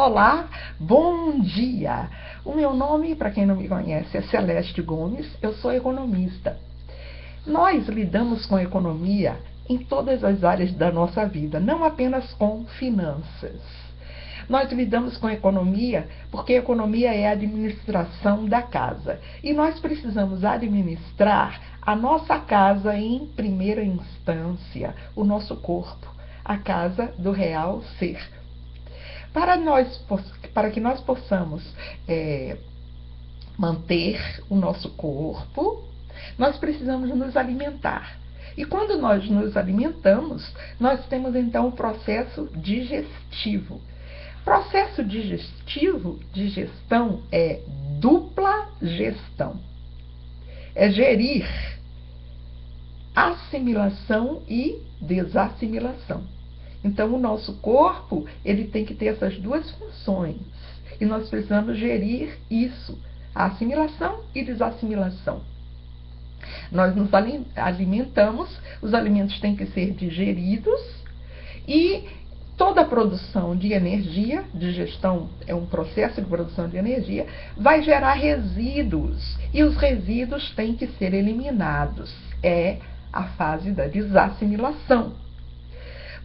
Olá, bom dia! O meu nome, para quem não me conhece, é Celeste Gomes, eu sou economista. Nós lidamos com economia em todas as áreas da nossa vida, não apenas com finanças. Nós lidamos com economia porque economia é a administração da casa. E nós precisamos administrar a nossa casa em primeira instância, o nosso corpo, a casa do real ser. Para que nós possamos manter o nosso corpo, nós precisamos nos alimentar. E quando nós nos alimentamos, nós temos então o processo digestivo. Processo digestivo, digestão, é dupla gestão. É gerir assimilação e desassimilação. Então, o nosso corpo, ele tem que ter essas duas funções. E nós precisamos gerir isso, a assimilação e desassimilação. Nós nos alimentamos, os alimentos têm que ser digeridos e toda a produção de energia, digestão é um processo de produção de energia, vai gerar resíduos. E os resíduos têm que ser eliminados. É a fase da desassimilação.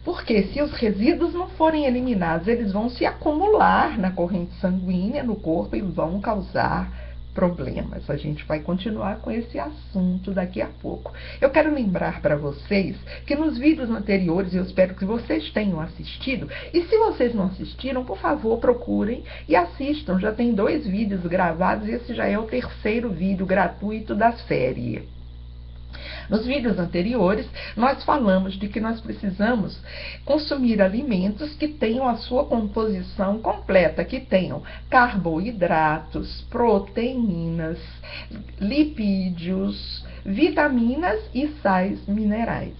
Porque se os resíduos não forem eliminados, eles vão se acumular na corrente sanguínea, no corpo, e vão causar problemas. A gente vai continuar com esse assunto daqui a pouco. Eu quero lembrar para vocês que nos vídeos anteriores, eu espero que vocês tenham assistido, e se vocês não assistiram, por favor, procurem e assistam. Já tem 2 vídeos gravados, e esse já é o 3º vídeo gratuito da série. Nos vídeos anteriores, nós falamos de que nós precisamos consumir alimentos que tenham a sua composição completa, que tenham carboidratos, proteínas, lipídios, vitaminas e sais minerais.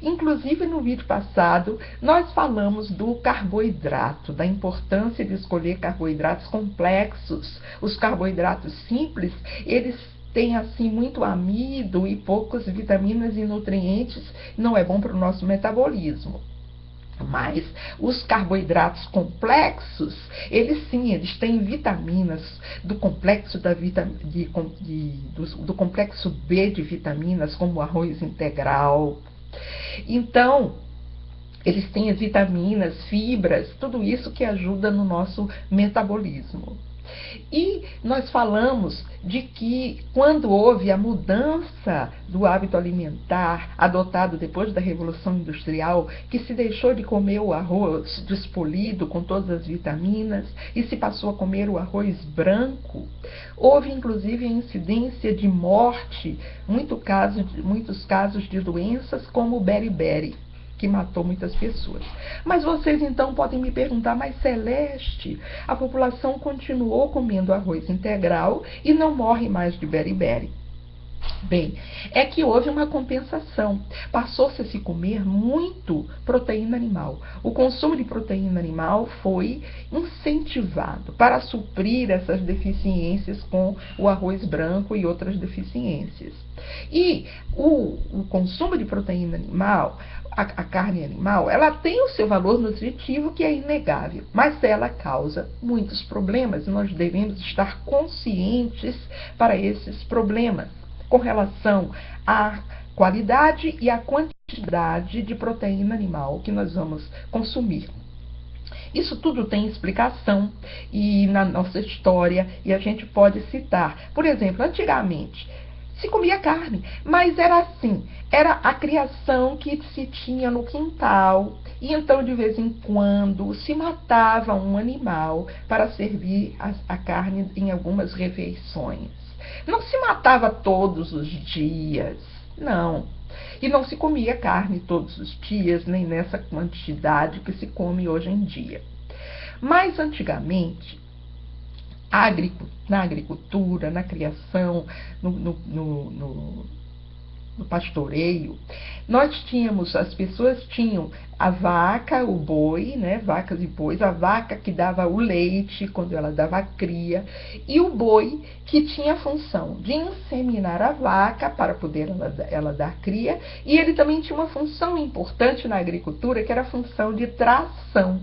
Inclusive, no vídeo passado, nós falamos do carboidrato, da importância de escolher carboidratos complexos. Os carboidratos simples, eles tem assim muito amido e poucas vitaminas e nutrientes, não é bom para o nosso metabolismo. Mas os carboidratos complexos, eles têm vitaminas do complexo do complexo B de vitaminas, como o arroz integral. Então, eles têm vitaminas, fibras, tudo isso que ajuda no nosso metabolismo. E nós falamos de que quando houve a mudança do hábito alimentar adotado depois da Revolução Industrial, que se deixou de comer o arroz despolido com todas as vitaminas e se passou a comer o arroz branco, houve inclusive a incidência de morte, muitos casos de doenças como o beriberi, que matou muitas pessoas. Mas vocês então podem me perguntar, mas Celeste, a população continuou comendo arroz integral e não morre mais de beriberi. Bem, é que houve uma compensação. Passou-se a se comer muito proteína animal. O consumo de proteína animal foi incentivado para suprir essas deficiências com o arroz branco e outras deficiências. E o consumo de proteína animal, a carne animal, ela tem o seu valor nutritivo que é inegável, mas ela causa muitos problemas e nós devemos estar conscientes para esses problemas com relação à qualidade e à quantidade de proteína animal que nós vamos consumir. Isso tudo tem explicação e na nossa história, e a gente pode citar. Por exemplo, antigamente se comia carne, mas era assim, era a criação que se tinha no quintal, e então de vez em quando se matava um animal para servir a carne em algumas refeições. Não se matava todos os dias, não. E não se comia carne todos os dias, nem nessa quantidade que se come hoje em dia. Mas antigamente, na agricultura, na criação, no pastoreio, as pessoas tinham a vaca, o boi, né, vacas e bois, a vaca que dava o leite quando ela dava a cria, e o boi que tinha a função de inseminar a vaca para poder ela dar cria, e ele também tinha uma função importante na agricultura, que era a função de tração.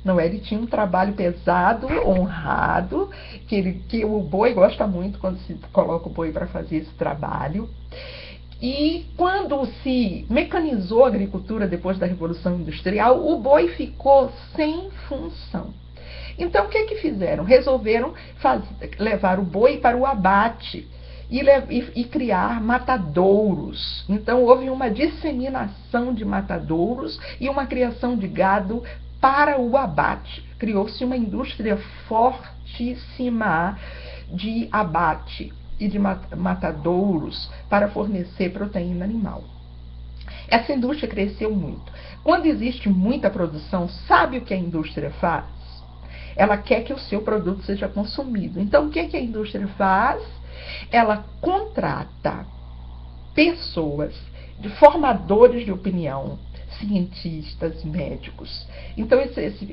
não é? Ele tinha um trabalho pesado, honrado, que o boi gosta muito quando se coloca o boi para fazer esse trabalho. E quando se mecanizou a agricultura depois da Revolução Industrial, o boi ficou sem função. Então, o que fizeram? Resolveram levar o boi para o abate e criar matadouros. Então, houve uma disseminação de matadouros e uma criação de gado para o abate. Criou-se uma indústria fortíssima de abate e de matadouros para fornecer proteína animal. Essa indústria cresceu muito. Quando existe muita produção, sabe o que a indústria faz? Ela quer que o seu produto seja consumido. Então, o que a indústria faz? Ela contrata pessoas, de formadores de opinião, cientistas, médicos. Então,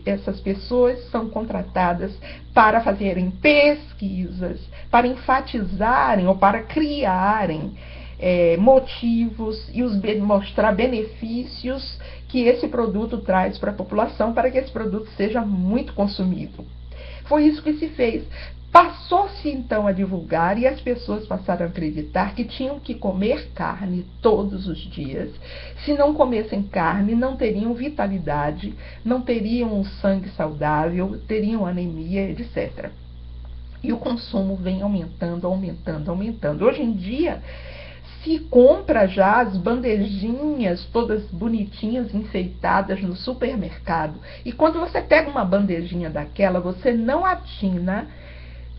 essas pessoas são contratadas para fazerem pesquisas, para enfatizarem ou para criarem motivos e mostrar benefícios que esse produto traz para a população, para que esse produto seja muito consumido. Foi isso que se fez. Passou-se então a divulgar e as pessoas passaram a acreditar que tinham que comer carne todos os dias. Se não comessem carne, não teriam vitalidade, não teriam um sangue saudável, teriam anemia, etc. E o consumo vem aumentando, aumentando, aumentando. Hoje em dia, se compra já as bandejinhas todas bonitinhas, enfeitadas no supermercado. E quando você pega uma bandejinha daquela, você não atina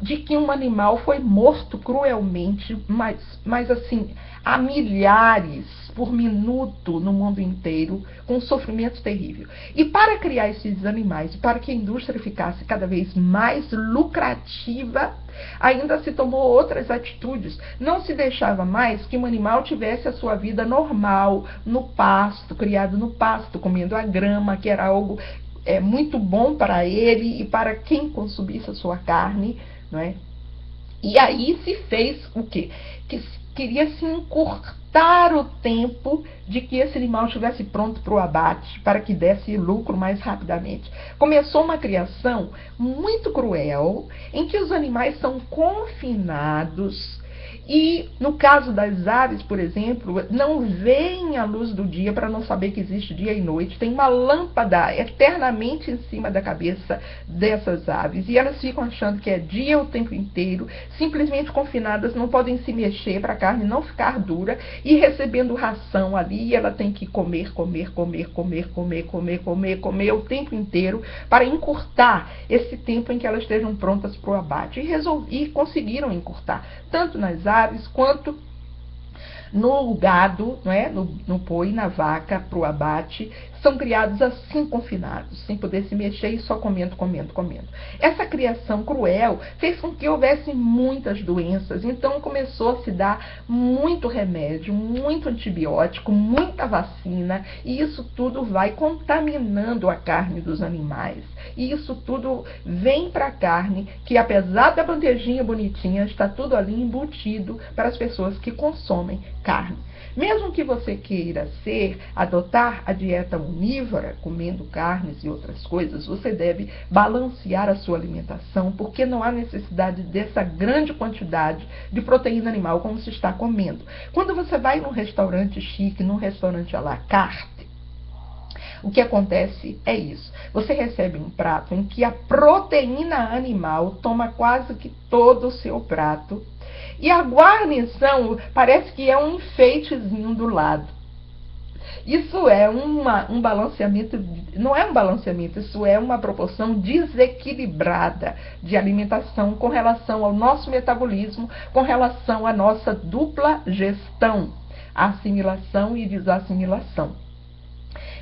de que um animal foi morto cruelmente, mas assim, há milhares por minuto no mundo inteiro, com um sofrimento terrível. E para criar esses animais, para que a indústria ficasse cada vez mais lucrativa, ainda se tomou outras atitudes. Não se deixava mais que um animal tivesse a sua vida normal, no pasto, criado no pasto, comendo a grama, que era algo muito bom para ele e para quem consumisse a sua carne, não é? E aí se fez o quê? Que queria se encurtar o tempo de que esse animal estivesse pronto para o abate, para que desse lucro mais rapidamente. Começou uma criação muito cruel, em que os animais são confinados e, no caso das aves, por exemplo, não veem a luz do dia para não saber que existe dia e noite. Tem uma lâmpada eternamente em cima da cabeça dessas aves e elas ficam achando que é dia o tempo inteiro, simplesmente confinadas, não podem se mexer para a carne não ficar dura e recebendo ração ali, ela tem que comer, comer, comer, comer, comer, comer, comer, comer o tempo inteiro para encurtar esse tempo em que elas estejam prontas para o abate. E conseguiram encurtar, tanto nas aves quanto no gado, não é? no boi, na vaca, para o abate, são criados assim confinados, sem poder se mexer e só comendo, comendo, comendo. Essa criação cruel fez com que houvesse muitas doenças, então começou a se dar muito remédio, muito antibiótico, muita vacina, e isso tudo vai contaminando a carne dos animais. E isso tudo vem para a carne, que apesar da bandejinha bonitinha, está tudo ali embutido para as pessoas que consomem carne. Mesmo que você queira adotar a dieta onívora, comendo carnes e outras coisas, você deve balancear a sua alimentação, porque não há necessidade dessa grande quantidade de proteína animal como se está comendo. Quando você vai num restaurante chique, num restaurante à la carte, o que acontece é isso. Você recebe um prato em que a proteína animal toma quase que todo o seu prato, e a guarnição parece que é um enfeitezinho do lado. Isso é um balanceamento, não é um balanceamento, isso é uma proporção desequilibrada de alimentação com relação ao nosso metabolismo, com relação à nossa dupla gestão, assimilação e desassimilação.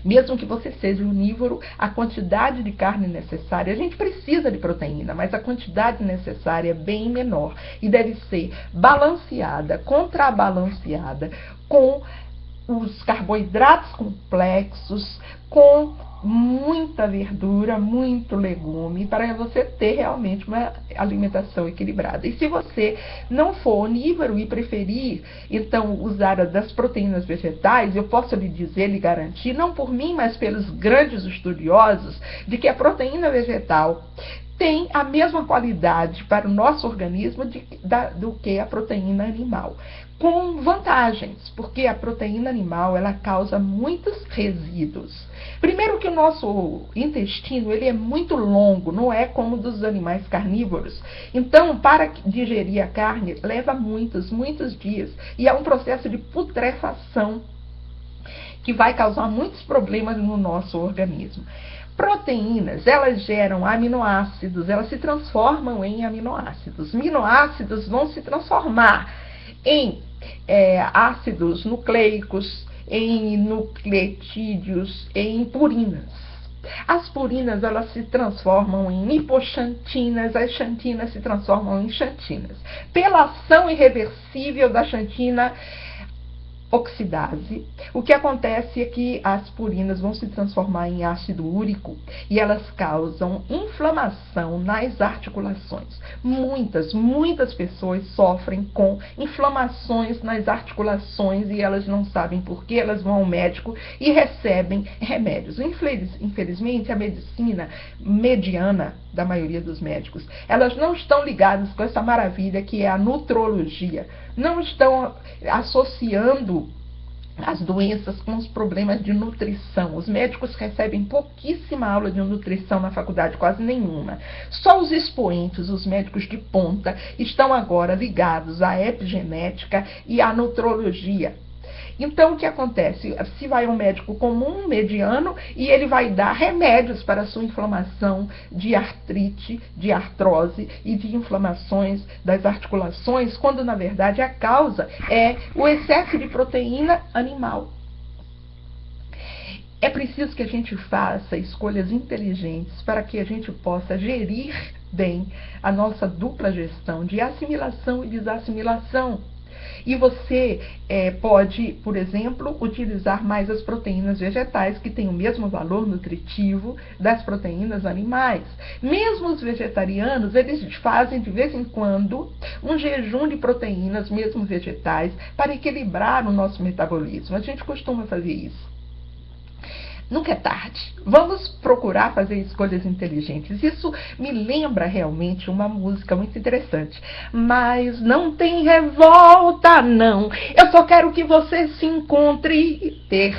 Mesmo que você seja onívoro, a quantidade de carne necessária, a gente precisa de proteína, mas a quantidade necessária é bem menor e deve ser balanceada, contrabalanceada com os carboidratos complexos com muita verdura, muito legume, para você ter realmente uma alimentação equilibrada. E se você não for onívoro e preferir, então, usar das proteínas vegetais, eu posso lhe dizer, lhe garantir, não por mim, mas pelos grandes estudiosos, de que a proteína vegetal tem a mesma qualidade para o nosso organismo do que a proteína animal, com vantagens, porque a proteína animal ela causa muitos resíduos. Primeiro que o nosso intestino ele é muito longo, não é como o dos animais carnívoros. Então, para digerir a carne, leva muitos dias. E é um processo de putrefação que vai causar muitos problemas no nosso organismo. Proteínas, elas geram aminoácidos, elas se transformam em aminoácidos. Aminoácidos vão se transformar em ácidos nucleicos, em nucleotídeos, em purinas. As purinas, elas se transformam em lipoxantinas, as xantinas se transformam em xantinas. Pela ação irreversível da xantina oxidase, o que acontece é que as purinas vão se transformar em ácido úrico e elas causam inflamação nas articulações. Muitas pessoas sofrem com inflamações nas articulações e elas não sabem por que, elas vão ao médico e recebem remédios. Infelizmente, a medicina mediana da maioria dos médicos, elas não estão ligadas com essa maravilha que é a nutrologia, não estão associando as doenças com os problemas de nutrição. Os médicos recebem pouquíssima aula de nutrição na faculdade, quase nenhuma. Só os expoentes, os médicos de ponta, estão agora ligados à epigenética e à nutrologia. Então, o que acontece? Se vai um médico comum, mediano, e ele vai dar remédios para a sua inflamação de artrite, de artrose e de inflamações das articulações, quando, na verdade, a causa é o excesso de proteína animal. É preciso que a gente faça escolhas inteligentes para que a gente possa gerir bem a nossa dupla gestão de assimilação e desassimilação. E você pode, por exemplo, utilizar mais as proteínas vegetais, que têm o mesmo valor nutritivo das proteínas animais. Mesmo os vegetarianos, eles fazem de vez em quando um jejum de proteínas, mesmo vegetais, para equilibrar o nosso metabolismo. A gente costuma fazer isso. Nunca é tarde. Vamos procurar fazer escolhas inteligentes. Isso me lembra realmente uma música muito interessante. Mas não tem revolta, não. Eu só quero que você se encontre e ter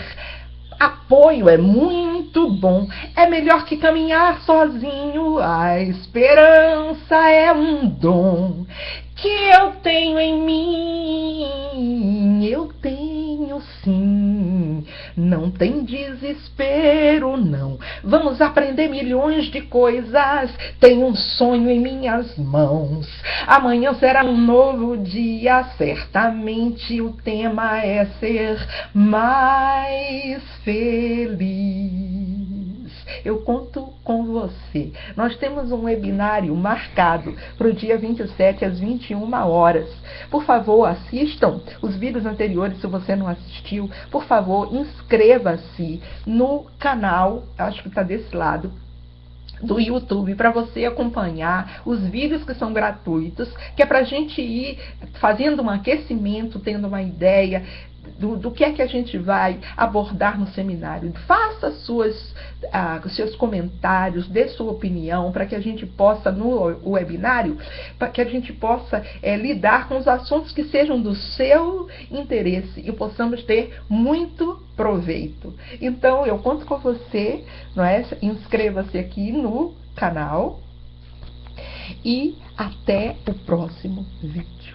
apoio é muito bom. É melhor que caminhar sozinho. A esperança é um dom que eu tenho em mim. Eu tenho sim. Não tem desespero, não. Vamos aprender milhões de coisas. Tenho um sonho em minhas mãos. Amanhã será um novo dia. Certamente o tema é ser mais feliz. Eu conto com você. Nós temos um webinário marcado para o dia 27 às 21 horas. Por favor, assistam os vídeos anteriores se você não assistiu. Por favor, inscreva-se no canal, acho que está desse lado, do YouTube, para você acompanhar os vídeos que são gratuitos, que é para a gente ir fazendo um aquecimento, tendo uma ideia do que é que a gente vai abordar no seminário. Faça seus comentários, dê sua opinião, para que a gente possa, no webinário, para que a gente possa lidar com os assuntos que sejam do seu interesse e possamos ter muito proveito. Então, eu conto com você, não é? Inscreva-se aqui no canal e até o próximo vídeo.